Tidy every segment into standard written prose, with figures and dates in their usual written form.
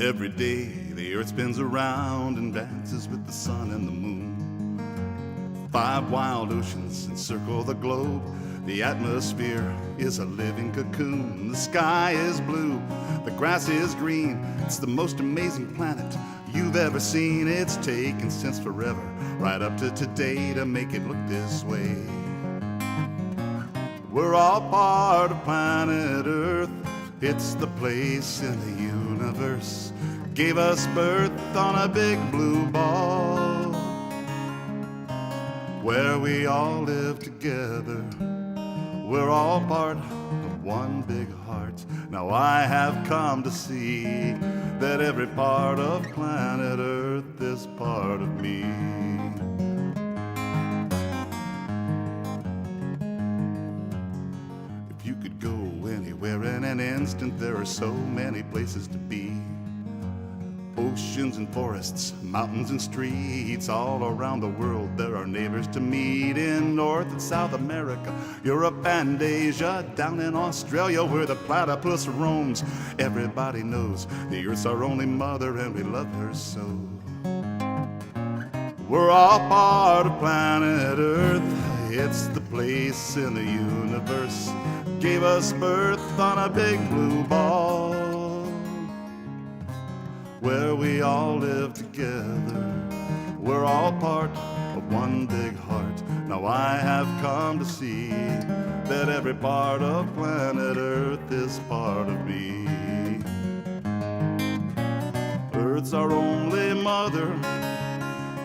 Every day the earth spins around and dances with the sun and the moon. 5 wild oceans encircle the globe. The atmosphere is a living cocoon. The sky is blue, the grass is green. It's the most amazing planet you've ever seen. It's taken since forever, right up to today, to make it look this way. We're all part of planet Earth. It's the place in the universe. Gave us birth on a big blue ball, where we all live together. We're all part of one big heart. Now I have come to see that every part of planet Earth is part of me. If you could go anywhere in an instant, there are so many places to be. Oceans and forests, mountains and streets, all around the world there are neighbors to meet. In North and South America, Europe and Asia, down in Australia where the platypus roams. Everybody knows the Earth's our only mother and we love her so. We're all part of planet Earth. It's the place in the universe. Gave us birth on a big blue ball, where we all live together. We're all part of one big heart. Now I have come to see that every part of planet Earth is part of me. Earth's our only mother,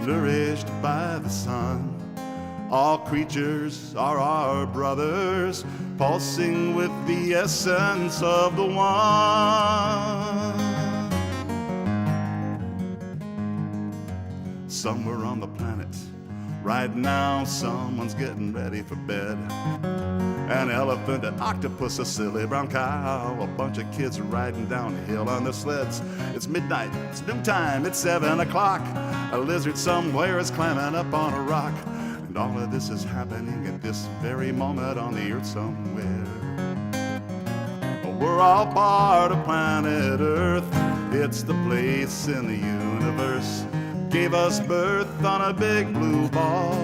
nourished by the sun. All creatures are our brothers, pulsing with the essence of the one. Somewhere on the planet, right now, someone's getting ready for bed. An elephant, an octopus, a silly brown cow, a bunch of kids riding down the hill on their sleds. It's midnight, it's noontime, it's 7 o'clock. A lizard somewhere is climbing up on a rock. And all of this is happening at this very moment on the earth somewhere. We're all part of planet Earth. It's the place in the universe. Gave us birth on a big blue ball,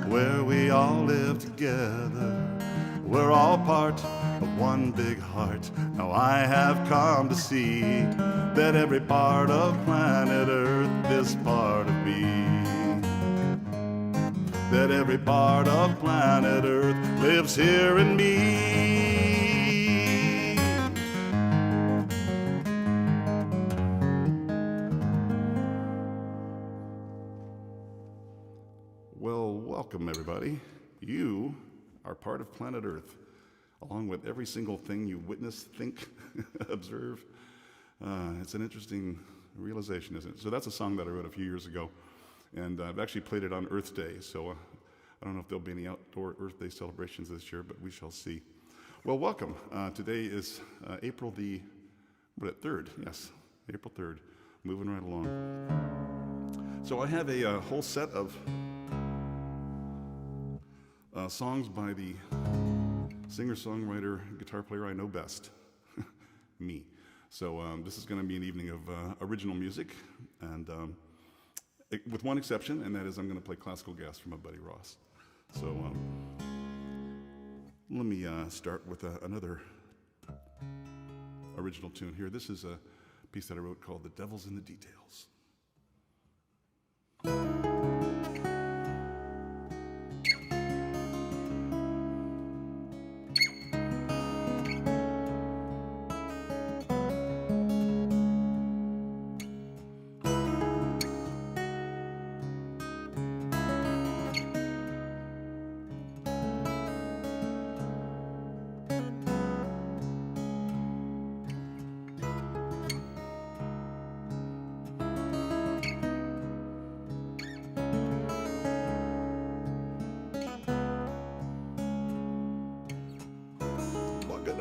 where we all live together. We're all part of one big heart. Now I have come to see that every part of planet Earth is part of me. That every part of planet Earth lives here in me. Well, welcome everybody. You are part of planet Earth, along with every single thing you witness, think, observe. It's an interesting realization, isn't it? So that's a song that I wrote a few years ago, and I've actually played it on Earth Day, so I don't know if there'll be any outdoor Earth Day celebrations this year, but we shall see. Well, welcome. Today is April the 3rd? Yes, April 3rd. Moving right along. So I have a whole set of songs by the singer-songwriter, guitar player I know best, me. So this is going to be an evening of original music, and with one exception, and that is I'm going to play classical gas for my buddy Ross. So let me start with another original tune here. This is a piece that I wrote called "The Devil's in the Details."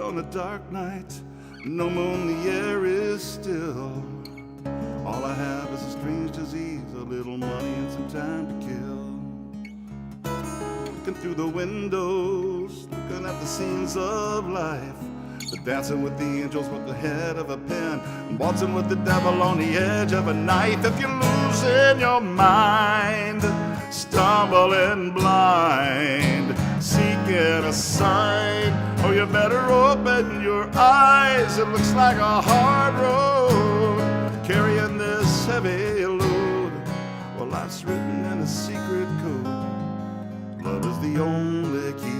On a dark night, no moon, the air is still. All I have is a strange disease, a little money and some time to kill. Looking through the windows, looking at the scenes of life, But dancing with the angels with the head of a pin, waltzing with the devil on the edge of a knife. If you're losing your mind, stumbling blind, seeking a sign, oh, you better open your eyes. It looks like a hard road, carrying this heavy load. Well, life's written in a secret code. Love is the only key.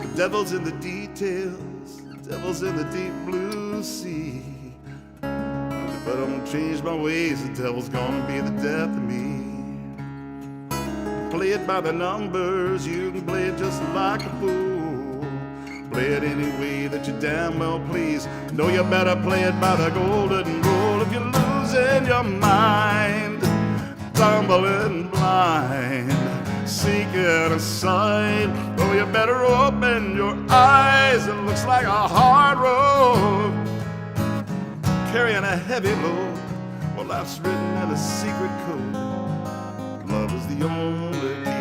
The devil's in the details, the devil's in the deep blue sea. If I don't change my ways, the devil's gonna be the death of me. Play it by the numbers, you can play it just like a fool. Play it any way that you damn well please. No, you better play it by the golden rule. If you're losing your mind, stumbling blind, seeking a sign, oh, you better open your eyes. It looks like a hard road, carrying a heavy load. Well, life's written in a secret code. Love is the only key.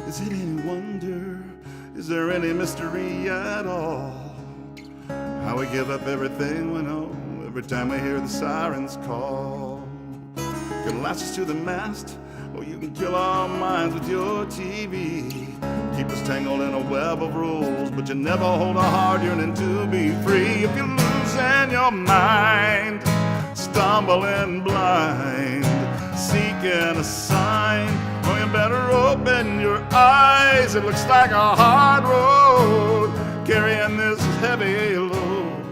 Is it any wonder? Is there any mystery at all? How we give up everything we know every time we hear the sirens call. You can lash us to the mast, or you can kill our minds with your TV. Keep us tangled in a web of rules, but you never hold a hard yearning to be free. If you're losing your mind, stumbling blind, seeking a sign, well, you better open your eyes. It looks like a hard road, carrying this heavy load.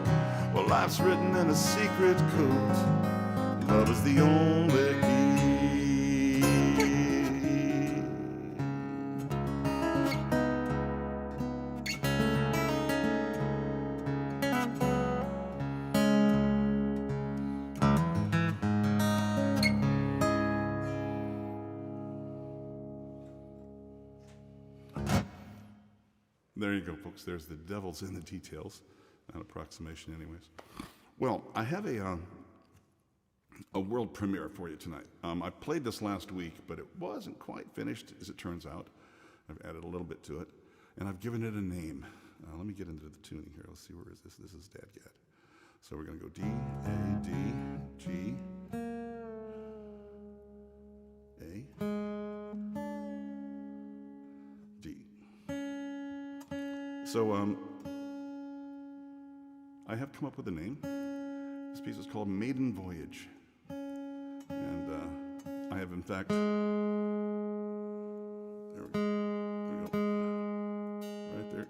Well, life's written in a secret code. Love is the only key. There you go, folks. There's the devil's in the details. An approximation, anyways. Well, I have a world premiere for you tonight. I played this last week, but it wasn't quite finished, as it turns out. I've added a little bit to it, and I've given it a name. Let me get into the tuning here. Let's see, where is this? This is Dadgad. So we're going to go D, A, D, G, A, D. So I have come up with a name. This piece is called Maiden Voyage. And I have, in fact, there we go, right there.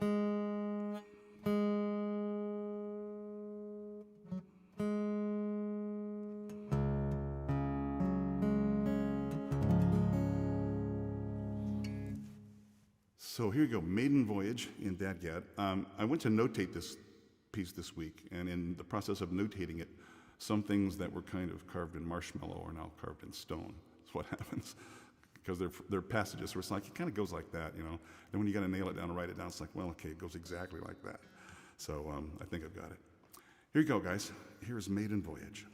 So here you go, Maiden Voyage in Dadgad. I went to notate this piece this week, and in the process of notating it, some things that were kind of carved in marshmallow are now carved in stone. That's what happens, because they're passages, so it's like, it kind of goes like that, you know. And when you got to nail it down and write it down, it's like, well, okay, it goes exactly like that. So I think I've got it. Here you go, guys. Here's Maiden Voyage.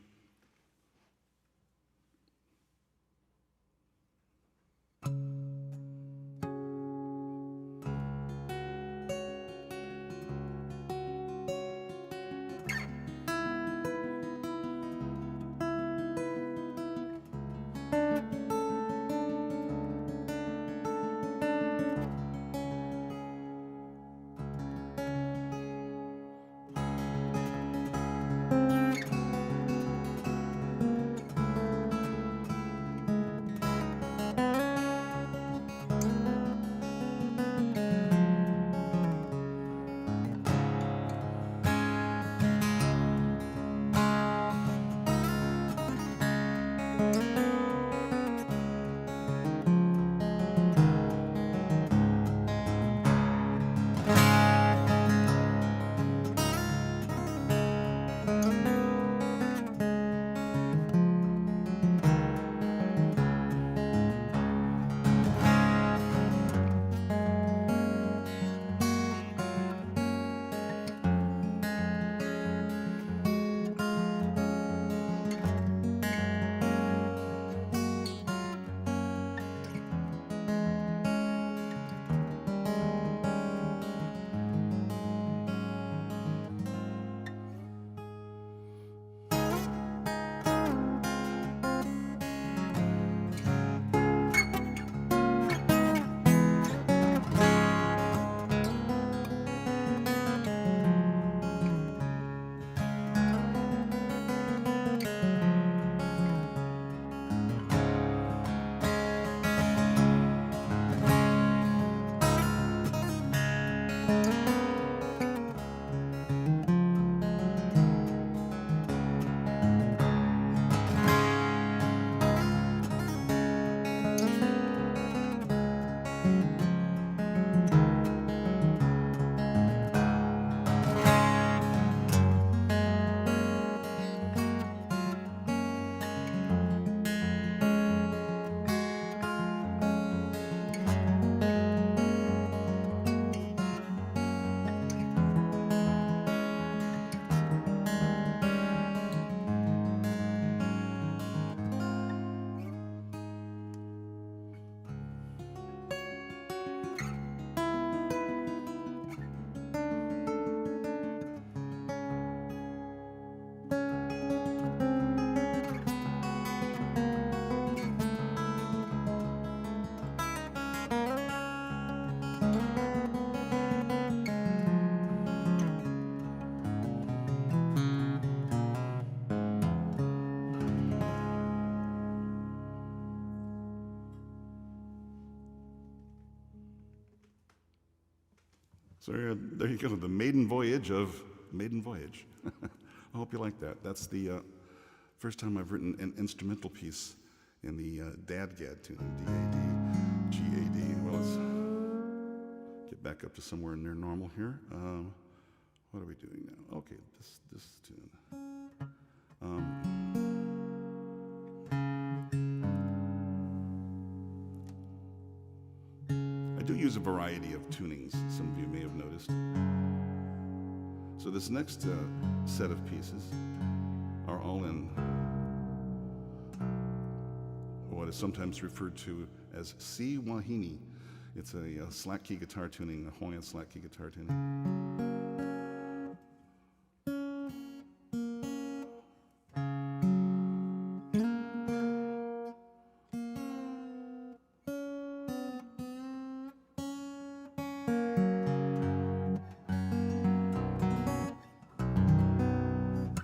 So there you go, the maiden voyage of Maiden Voyage. I hope you like that. That's the first time I've written an instrumental piece in the DAD-GAD tuning, D-A-D, G-A-D. Well, let's get back up to somewhere near normal here. What are we doing now? Okay, this tune. I do use a variety of tunings, some of you may have noticed. So this next set of pieces are all in what is sometimes referred to as C Wahine. It's a slack key guitar tuning, a Hawaiian slack key guitar tuning.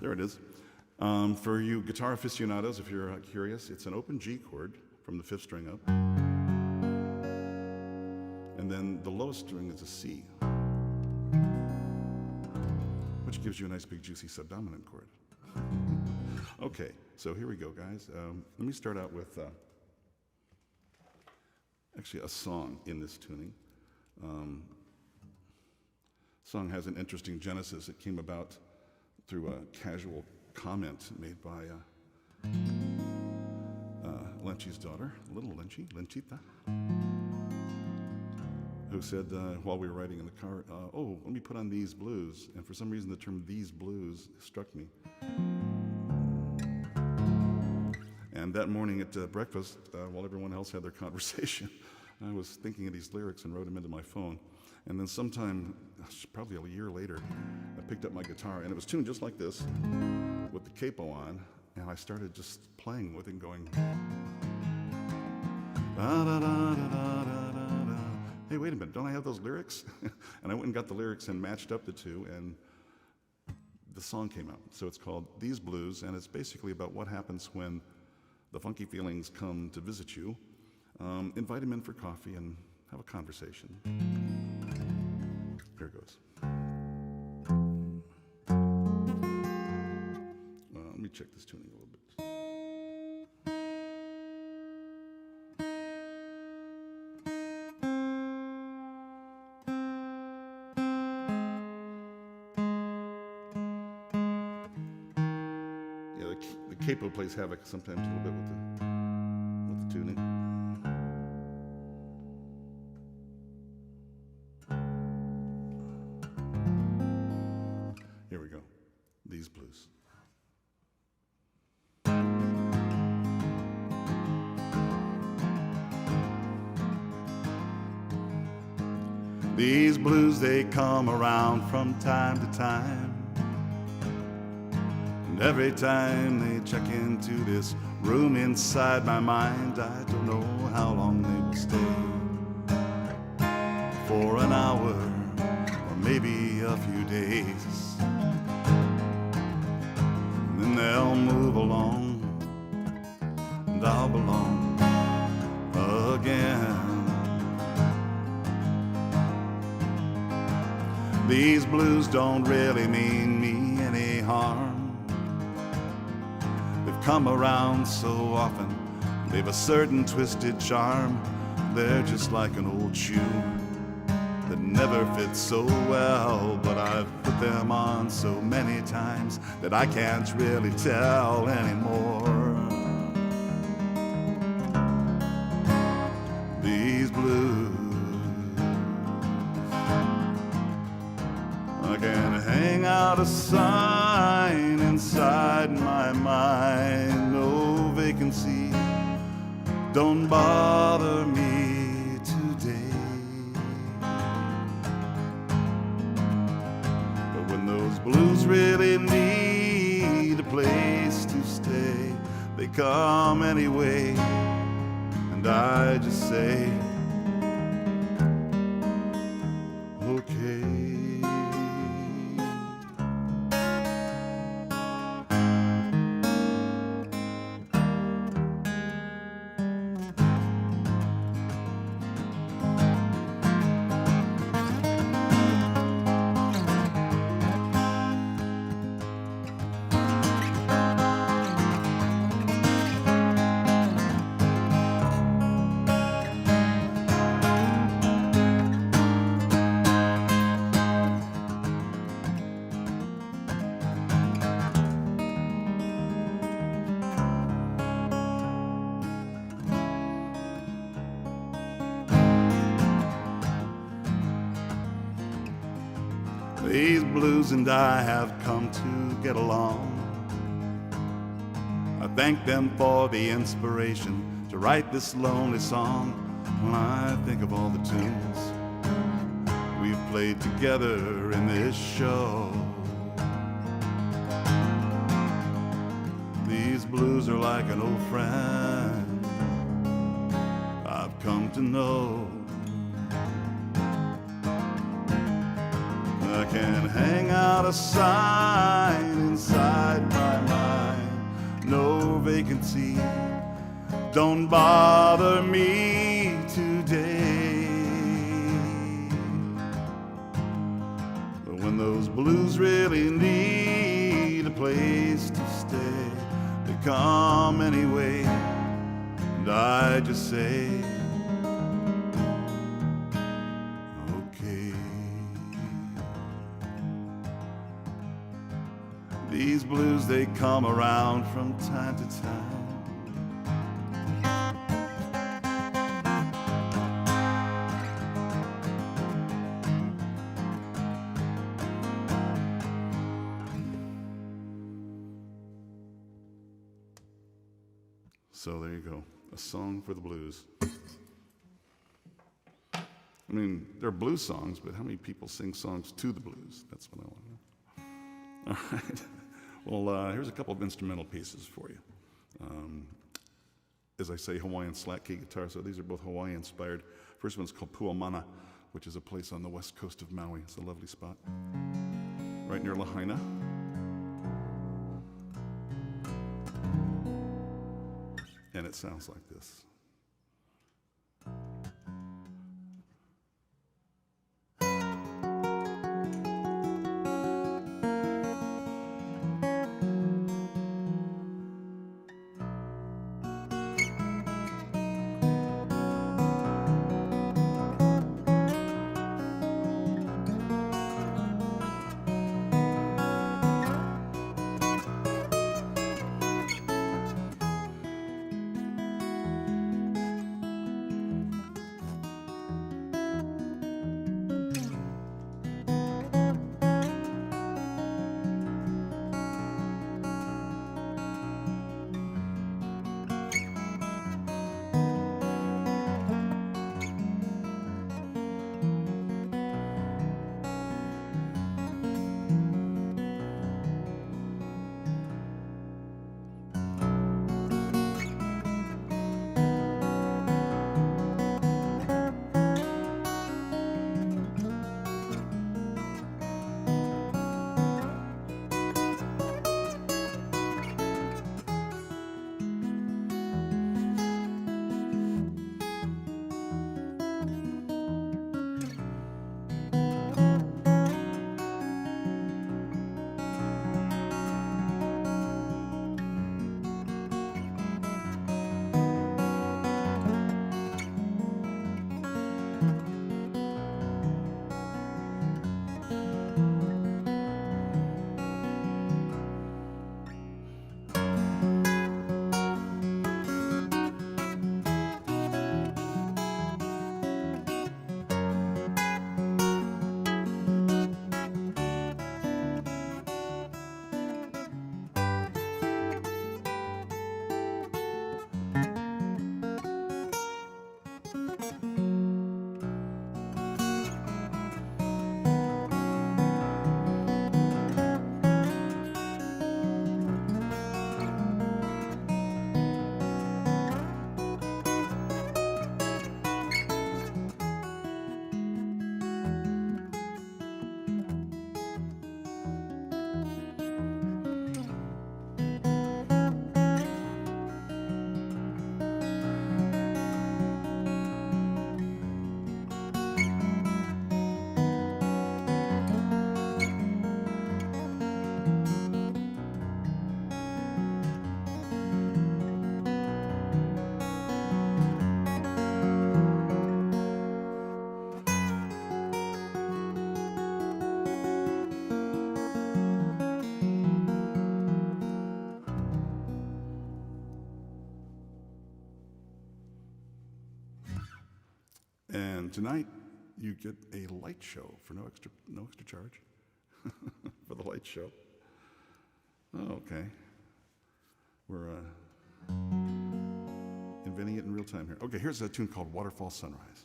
There it is. For you guitar aficionados, if you're curious, it's an open G chord from the 5th string up. And then the lowest string is a C, which gives you a nice big juicy subdominant chord. Okay, so here we go, guys. Let me start out with actually a song in this tuning. Song has an interesting genesis. It came about through a casual comment made by Lenchi's daughter, little Lenchi, Lenchita, who said while we were riding in the car, oh, let me put on These Blues. And for some reason the term These Blues struck me. And that morning at breakfast, while everyone else had their conversation, I was thinking of these lyrics and wrote them into my phone. And then sometime, probably a year later, I picked up my guitar, and it was tuned just like this, with the capo on, and I started just playing with it and going, da da da da da da da. Hey, wait a minute, don't I have those lyrics? And I went and got the lyrics and matched up the two, and the song came out. So it's called These Blues, and it's basically about what happens when the funky feelings come to visit you. Invite them in for coffee and have a conversation. Here it goes. Let me check this tuning a little bit. Yeah, the capo plays havoc sometimes a little bit with the tuning. Here we go. These Blues. These blues, they come around from time to time. And every time they check into this room inside my mind, I don't know how long they will stay. For an hour, or maybe a few days. And then they'll move along, and I'll belong again. These blues don't really mean me any harm. They've come around so often, they've a certain twisted charm. They're just like an old shoe that never fits so well, but I've put them on so many times that I can't really tell anymore. These blues, I can hang out a sign inside my mind, no vacancy, don't bother me today. But when those blues really need a place to stay, they come anyway, and I just say, okay. These blues and I have come to get along. I thank them for the inspiration to write this lonely song. When I think of all the tunes we've played together in this show, these blues are like an old friend I've come to know. I can hang out a sign inside my mind, no vacancy, don't bother me today. But when those blues really need a place to stay, they come anyway, and I just say, these blues, they come around from time to time. So there you go, a song for the blues. I mean, they're blues songs, but how many people sing songs to the blues? That's what I want to know. All right. Well, here's a couple of instrumental pieces for you. As I say, Hawaiian slack key guitar, so these are both Hawaii-inspired. First one's called Puamana, which is a place on the west coast of Maui. It's a lovely spot, right near Lahaina. And it sounds like this. tonight you get a light show for no extra charge for the light show. Oh, okay. We're inventing it in real time here. Okay, here's a tune called Waterfall Sunrise.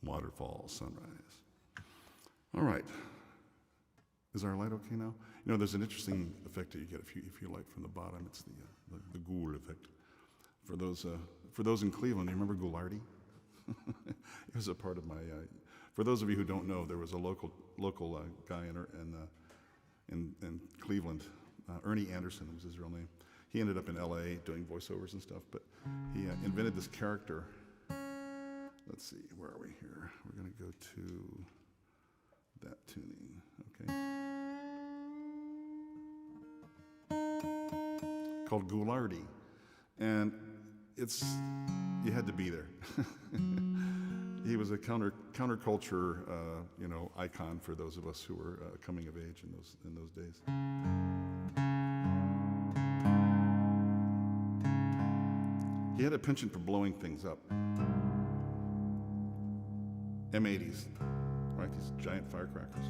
Waterfall Sunrise. All right. Is our light okay now? You know, there's an interesting effect that you get if you light from the bottom. It's the ghoul effect. For those in Cleveland, you remember Ghoulardi? It was a part of my. For those of you who don't know, there was a local guy in Cleveland. Ernie Anderson was his real name. He ended up in L.A. doing voiceovers and stuff, but he invented this character. Let's see, where are we here? We're going to go to that tuning, okay? Called Ghoulardi. And you had to be there. He was a counterculture, icon for those of us who were coming of age in those days. He had a penchant for blowing things up. M80s, right? These giant firecrackers.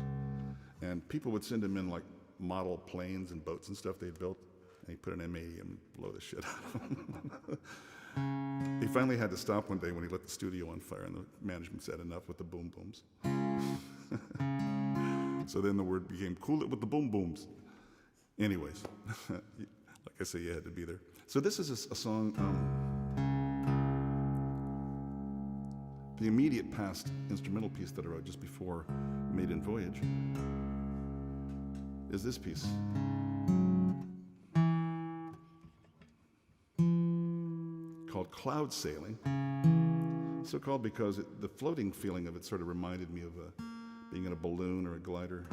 And people would send him in like model planes and boats and stuff they'd built, and he'd put an M80 and blow the shit out of them. He finally had to stop one day when he lit the studio on fire, and the management said enough with the boom booms. So then the word became cool it with the boom booms. Anyways, like I say, you had to be there. So this is a song. The immediate past instrumental piece that I wrote just before Maiden Voyage is this piece. Called Cloud Sailing. So called because the floating feeling of it sort of reminded me of being in a balloon or a glider.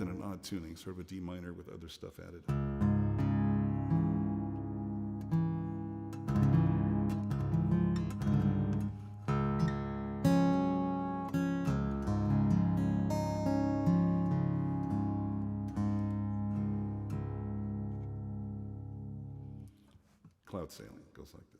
always in an odd tuning, sort of a D minor with other stuff added. Cloud Sailing goes like this.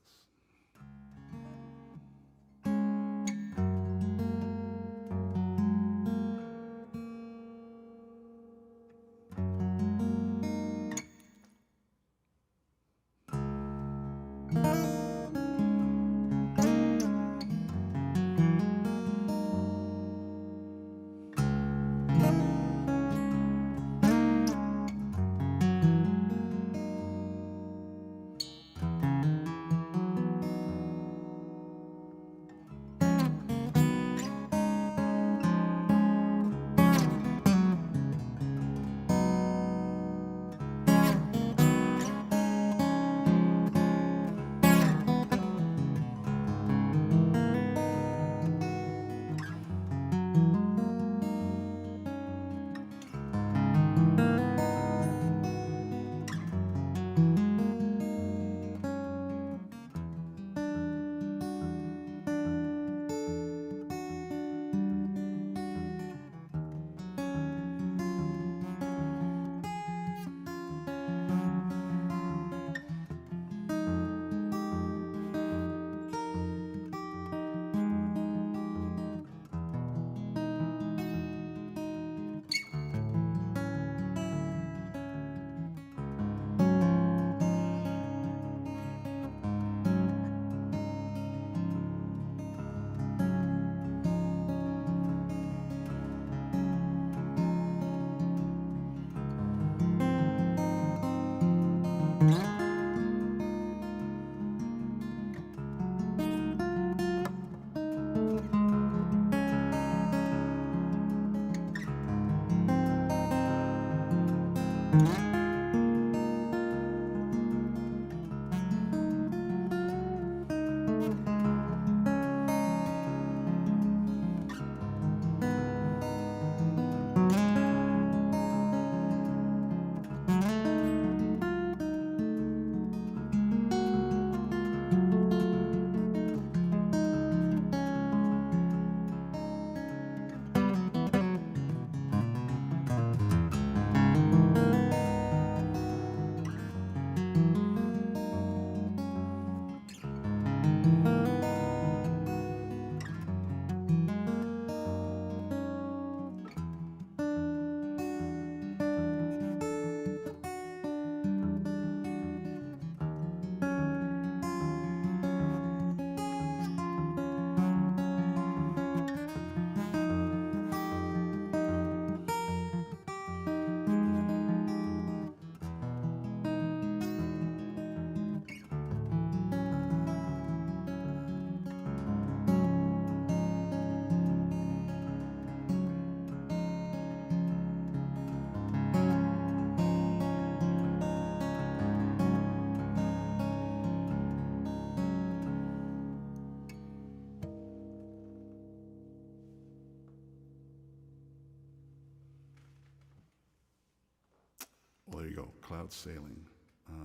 Well, there you go, Cloud Sailing.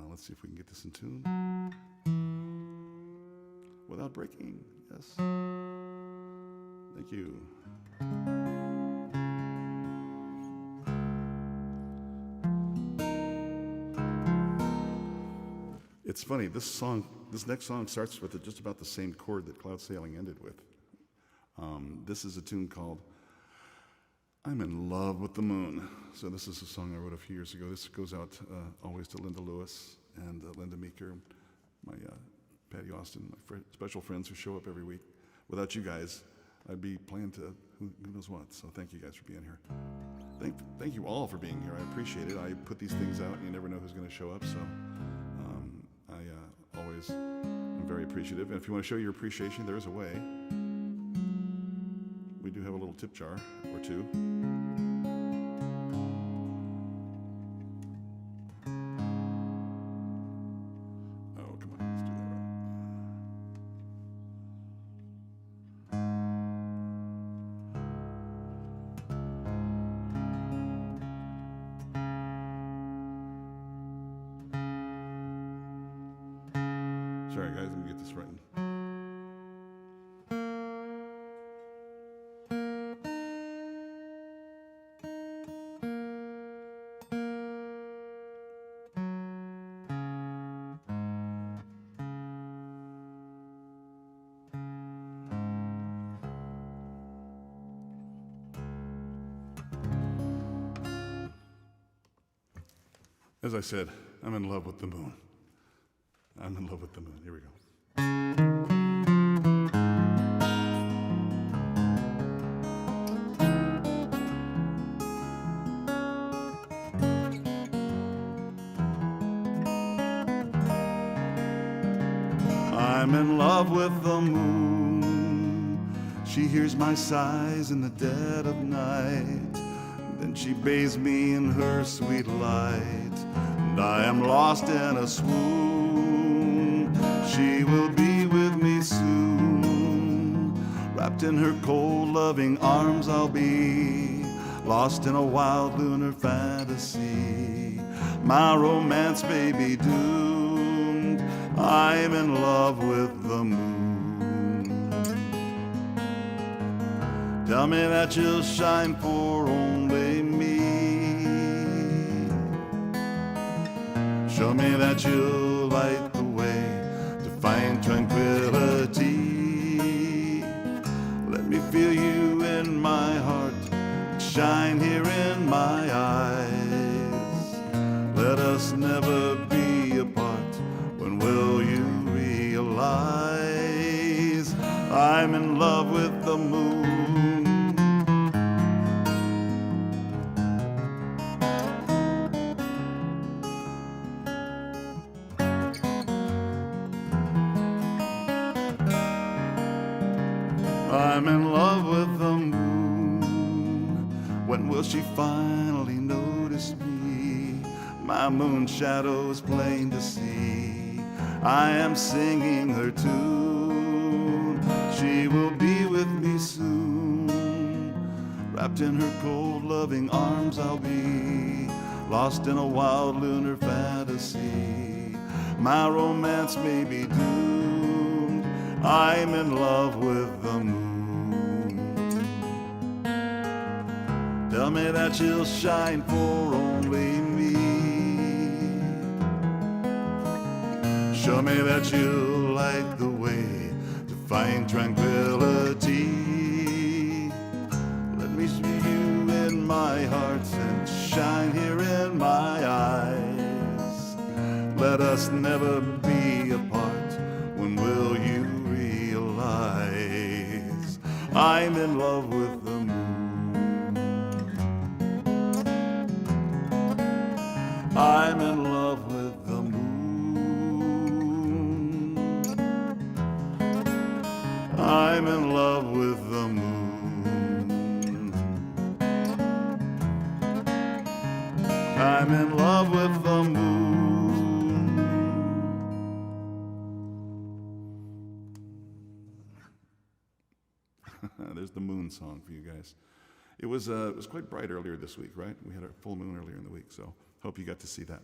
Let's see if we can get this in tune. Without breaking, yes. Thank you. It's funny, this next song starts with just about the same chord that Cloud Sailing ended with. This is a tune called I'm in Love with the Moon. So this is a song I wrote a few years ago. This goes out always to Linda Lewis and Linda Meeker, my Patty Austin, my special friends who show up every week. Without you guys, I'd be playing to who knows what. So thank you guys for being here. Thank you all for being here. I appreciate it. I put these things out, and you never know who's going to show up. So I always am very appreciative. And if you want to show your appreciation, there is a way. We do have a little tip jar or two. Oh, come on, let's do that right. Sorry, guys, let me get this right. As I said, I'm in love with the moon. I'm in love with the moon. Here we go. I'm in love with the moon. She hears my sighs in the dead of night. Then she bathes me in her sweet light. And I am lost in a swoon. She will be with me soon. Wrapped in her cold, loving arms I'll be. Lost in a wild lunar fantasy. My romance may be doomed. I'm in love with the moon. Tell me that you'll shine for only me. Show me that you'll light the way to find tranquility. Let me feel you in my heart, shine here in my eyes. Let us never be apart. When will you realize I'm in love with the moon? I'm in love with the moon. When will she finally notice me? My moon shadow is plain to see. I am singing her tune. She will be with me soon. Wrapped in her cold, loving arms I'll be. Lost in a wild lunar fantasy. My romance may be doomed. I'm in love with the moon. Tell me that you'll shine for only me. Show me that you'll light the way to find tranquility. Let me see you in my heart and shine here in my eyes. Let us never be apart. When will you realize I'm in love with the moon? I'm in love with the moon. I'm in love with the moon. I'm in love with the moon. There's the moon song for you guys. It was quite bright earlier this week, right? We had a full moon earlier in the week, so hope you got to see that.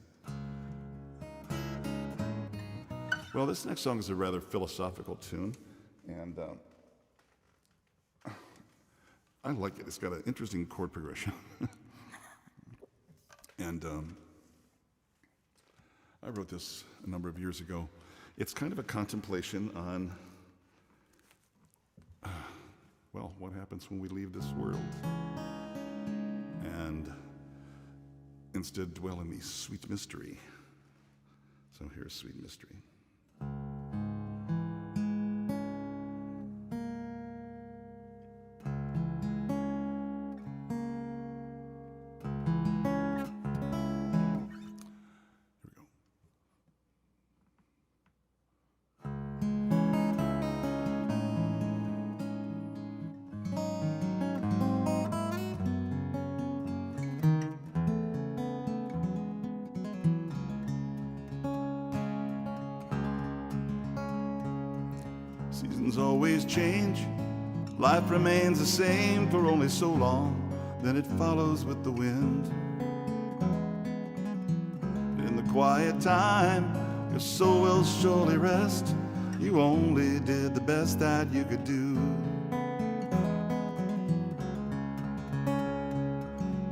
Well, this next song is a rather philosophical tune, and I like it. It's got an interesting chord progression. And I wrote this a number of years ago. It's kind of a contemplation on, well, what happens when we leave this world, and instead dwell in the sweet mystery. So here's Sweet Mystery. Seasons always change, life remains the same for only so long, then it follows with the wind. In the quiet time, your soul will surely rest. You only did the best that you could do.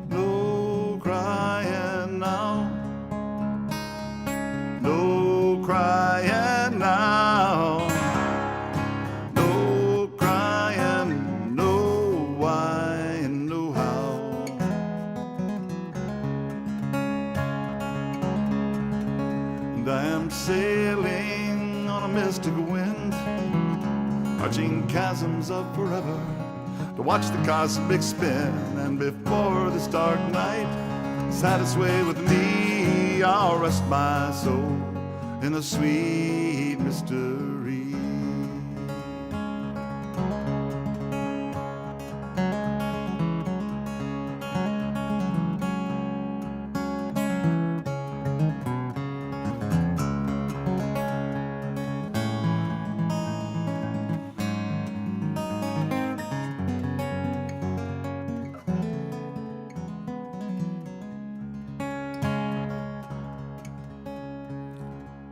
No crying now, no crying now, no crying, no why and no how. And I am sailing on a mystical wind, arching chasms of forever, to watch the cosmic spin. And before this dark night has had its way with me, I'll rest my soul in a sweet mystery.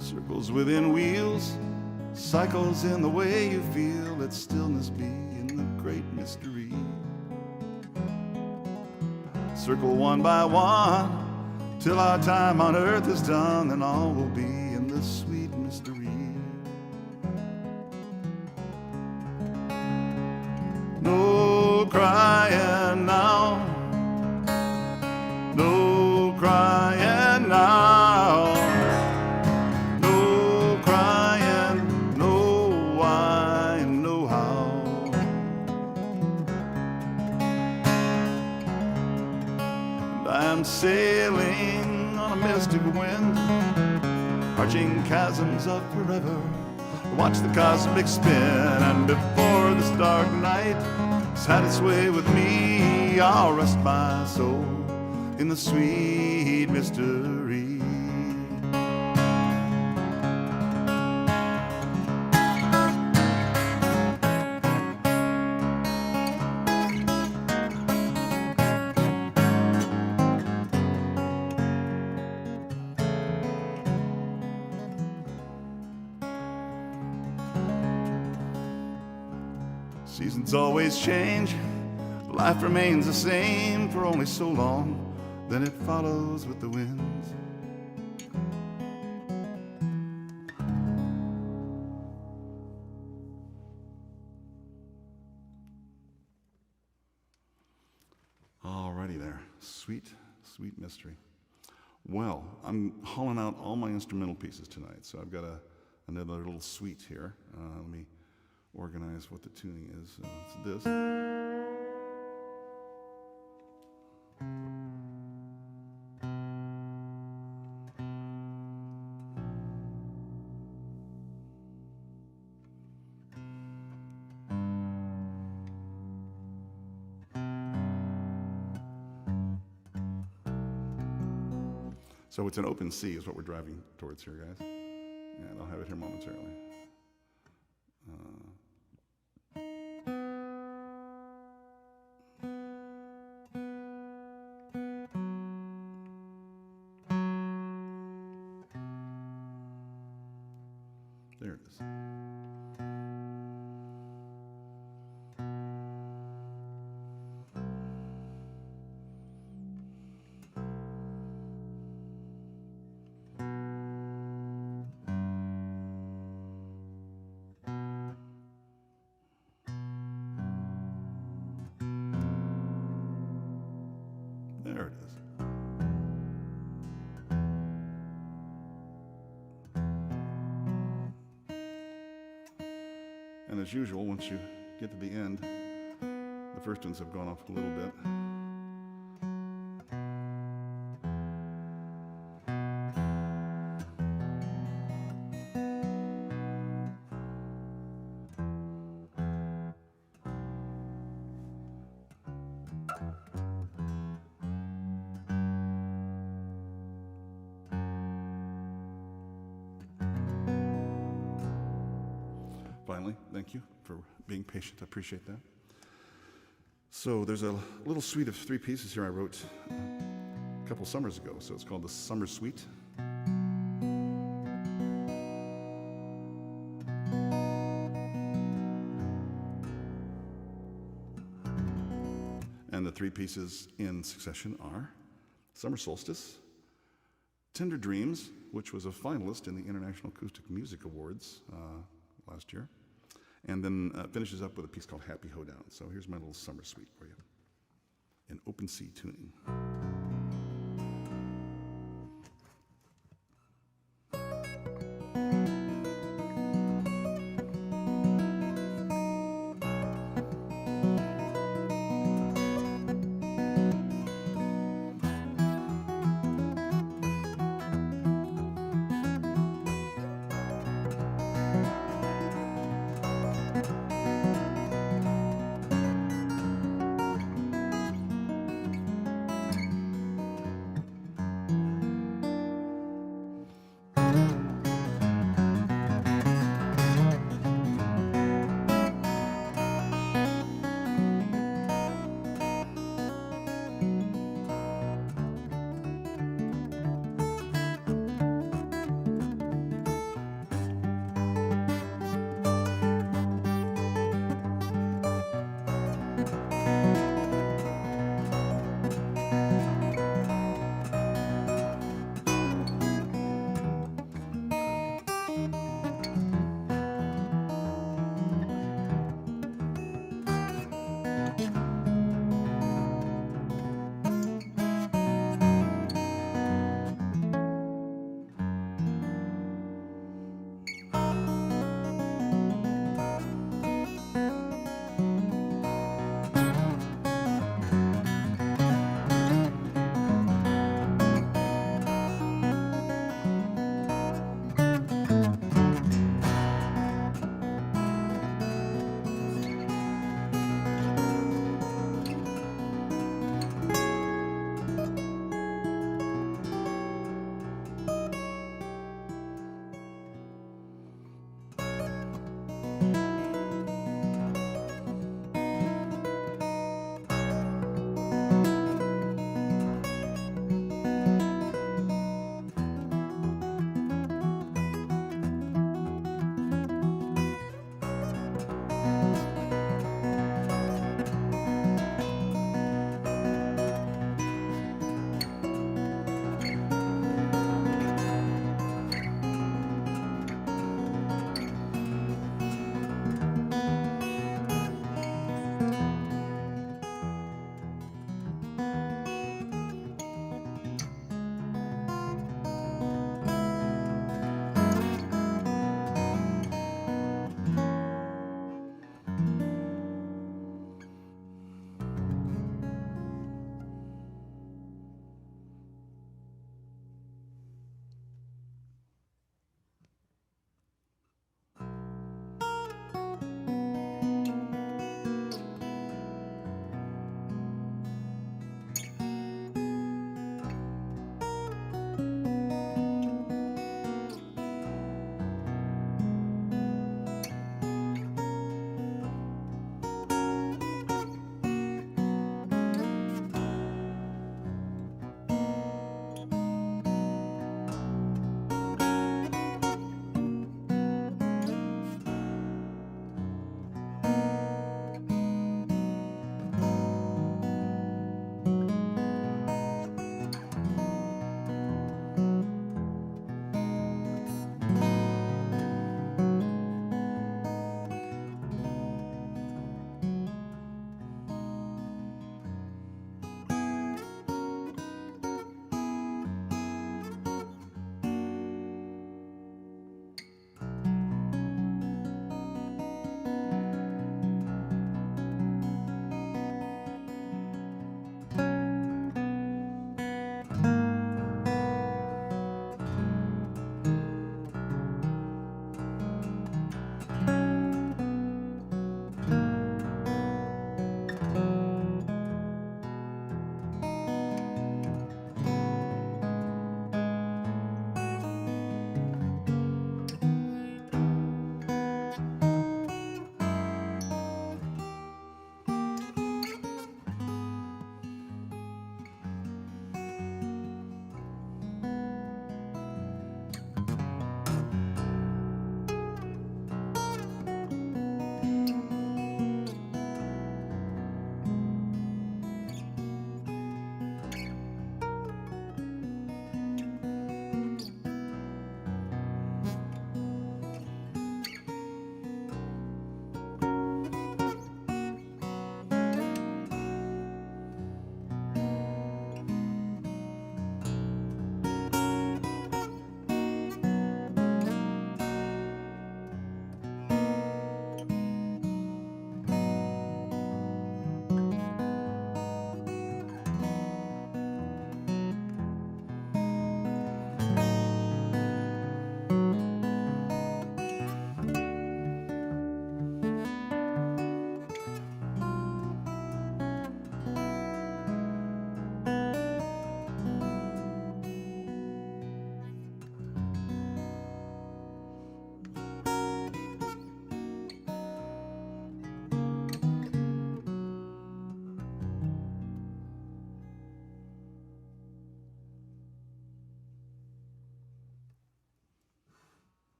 Circles within wheels, cycles in the way you feel. Let stillness be in the great mystery. Circle one by one, till our time on earth is done, and all will be in this sweet mystery. No crying now, no crying now, no crying, no why and no how. And I'm sailing on a mystic wind, arching chasms of forever, to watch the cosmic spin. And before this dark night has had its way with me, I'll rest my soul in the sweet mystery. Seasons always change, life remains the same for only so long, then it follows with the winds. Alrighty there, sweet, sweet mystery. Well, I'm hauling out all my instrumental pieces tonight, so I've got another little suite here. Let me organize what the tuning is. It's this. So it's an open C is what we're driving towards here, guys. And I'll have it here momentarily. There it is. There it is. And as usual, once you get to the end, the first ones have gone off a little bit. Finally, thank you for being patient. I appreciate that. So there's a little suite of 3 pieces here I wrote a couple summers ago. So it's called the Summer Suite. three pieces in succession are Summer Solstice, Tender Dreams, which was a finalist in the International Acoustic Music Awards last year, and then finishes up with a piece called Happy Hoedown. So here's my little summer suite for you in open C tuning.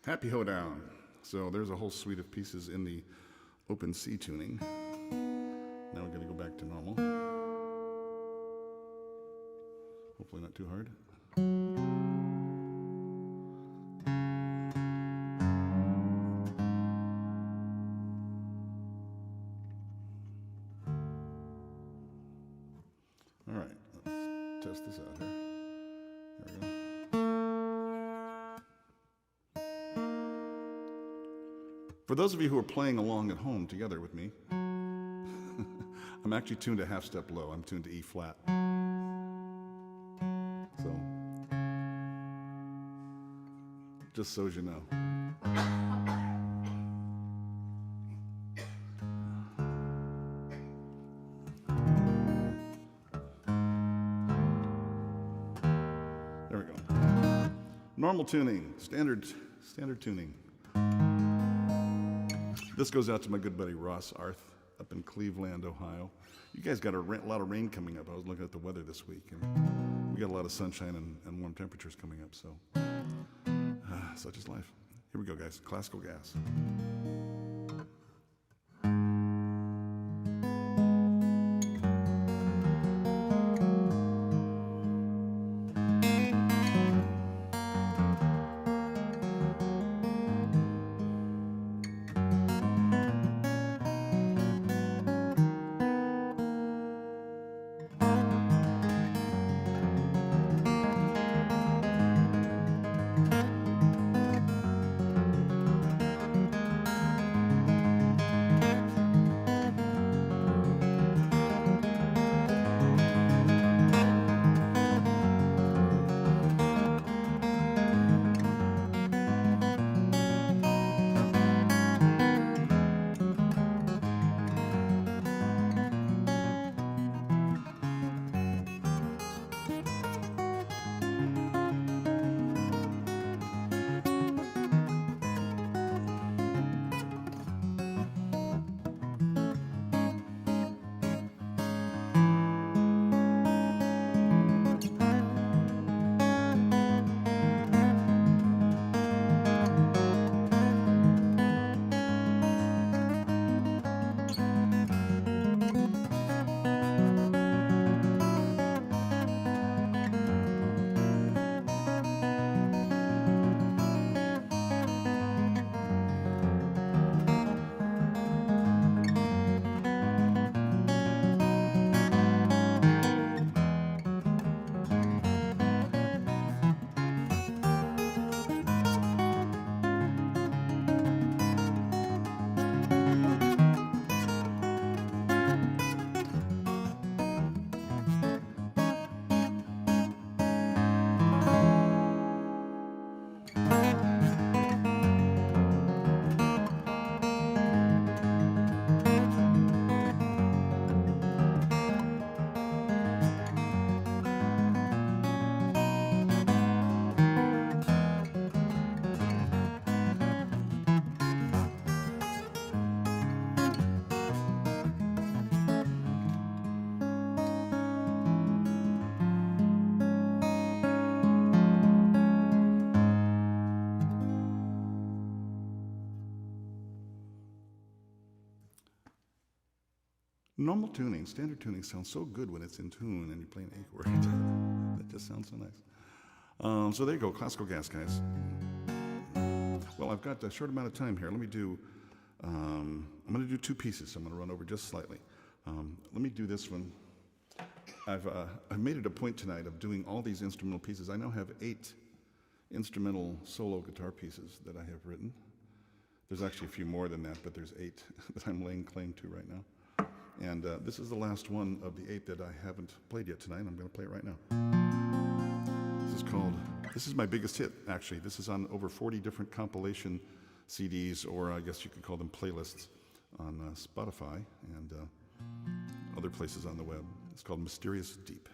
Happy Hoedown. So there's a whole suite of pieces in the open C tuning. Now we're going to go back to normal. Hopefully not too hard. All right, let's test this out here. There we go. For those of you who are playing along at home together with me, I'm actually tuned a half step low. I'm tuned to E flat. So, just so as you know. There we go. Normal tuning, standard tuning. This goes out to my good buddy Ross Arth up in Cleveland, Ohio. You guys got a lot of rain coming up. I was looking at the weather this week, and we got a lot of sunshine and warm temperatures coming up, so such is life. Here we go, guys. Classical gas. Normal tuning, standard tuning sounds so good when it's in tune and you're playing A chord. That just sounds so nice. So there you go, classical gas, guys. Well, I've got a short amount of time here. Let me do, I'm going to do two pieces, so I'm going to run over just slightly. Let me do this one. I've made it a point tonight of doing all these instrumental pieces. I now have 8 instrumental solo guitar pieces that I have written. There's actually a few more than that, but there's 8 that I'm laying claim to right now. And this is the last one of the 8 that I haven't played yet tonight. I'm going to play it right now. This is my biggest hit, actually. This is on over 40 different compilation CDs, or I guess you could call them playlists, on Spotify and other places on the web. It's called Mysterious Deep.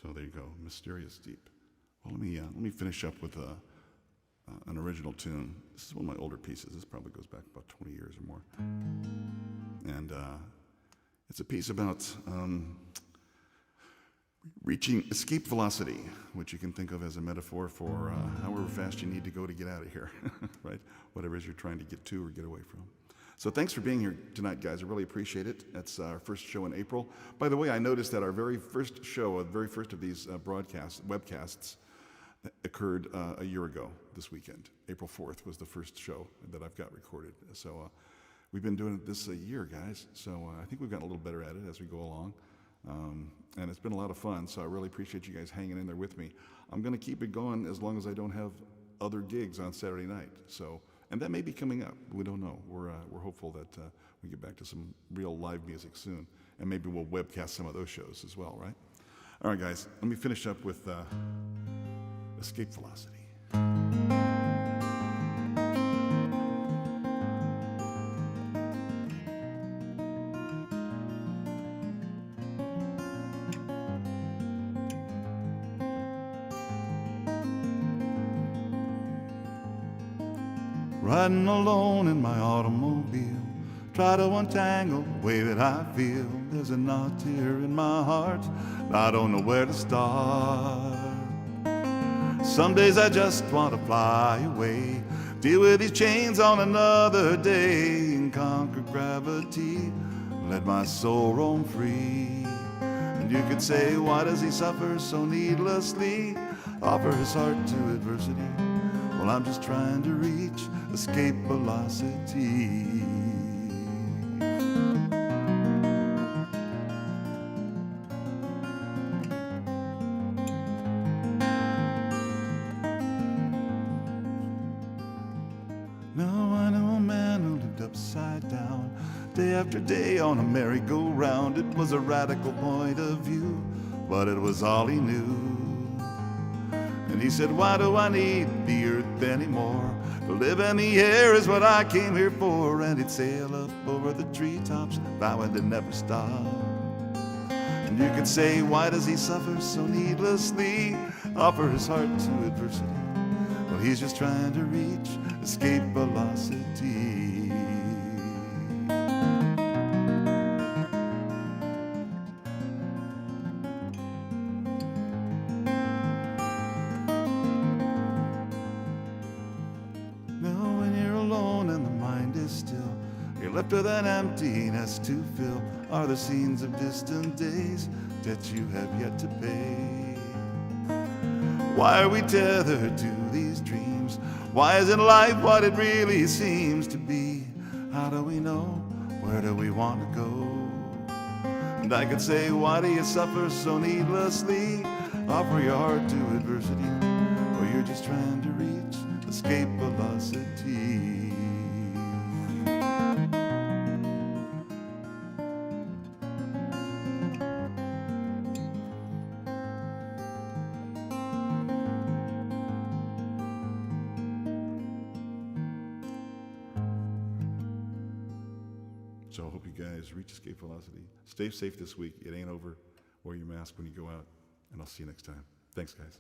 So there you go, Mysterious Deep. Well, let me finish up with an original tune. This is one of my older pieces. This probably goes back about 20 years or more. And it's a piece about reaching escape velocity, which you can think of as a metaphor for however fast you need to go to get out of here, right? Whatever it is you're trying to get to or get away from. So thanks for being here tonight, guys. I really appreciate it. That's our first show in April. By the way, I noticed that our very first show, the very first of these webcasts, occurred a year ago this weekend. April 4th was the first show that I've got recorded. So we've been doing this a year, guys. So I think we've gotten a little better at it as we go along. And it's been a lot of fun, so I really appreciate you guys hanging in there with me. I'm going to keep it going as long as I don't have other gigs on Saturday night. So, and that may be coming up. We don't know. We're hopeful that we get back to some real live music soon, and maybe we'll webcast some of those shows as well, right? All right, guys. Let me finish up with Escape Velocity. Riding alone in my automobile, try to untangle the way that I feel. There's a knot here in my heart, I don't know where to start. Some days I just want to fly away, deal with these chains on another day, and conquer gravity, let my soul roam free. And you could say, why does he suffer so needlessly, offer his heart to adversity? Well, I'm just trying to reach escape velocity. Now I know a man who lived upside down, day after day on a merry-go-round. It was a radical point of view, but it was all he knew. And he said, why do I need the earth anymore? To live in the air is what I came here for. And he'd sail up over the treetops, vowing to never stop. And you could say, why does he suffer so needlessly, offer his heart to adversity? Well, he's just trying to reach escape velocity. Still, you're left with an emptiness to fill. Are the scenes of distant days, debts you have yet to pay? Why are we tethered to these dreams? Why isn't life what it really seems to be? How do we know? Where do we want to go? And I could say, why do you suffer so needlessly? Offer your heart to adversity, or you're just trying to reach escape velocity. So I hope you guys reach escape velocity. Stay safe this week. It ain't over. Wear your mask when you go out. And I'll see you next time. Thanks, guys.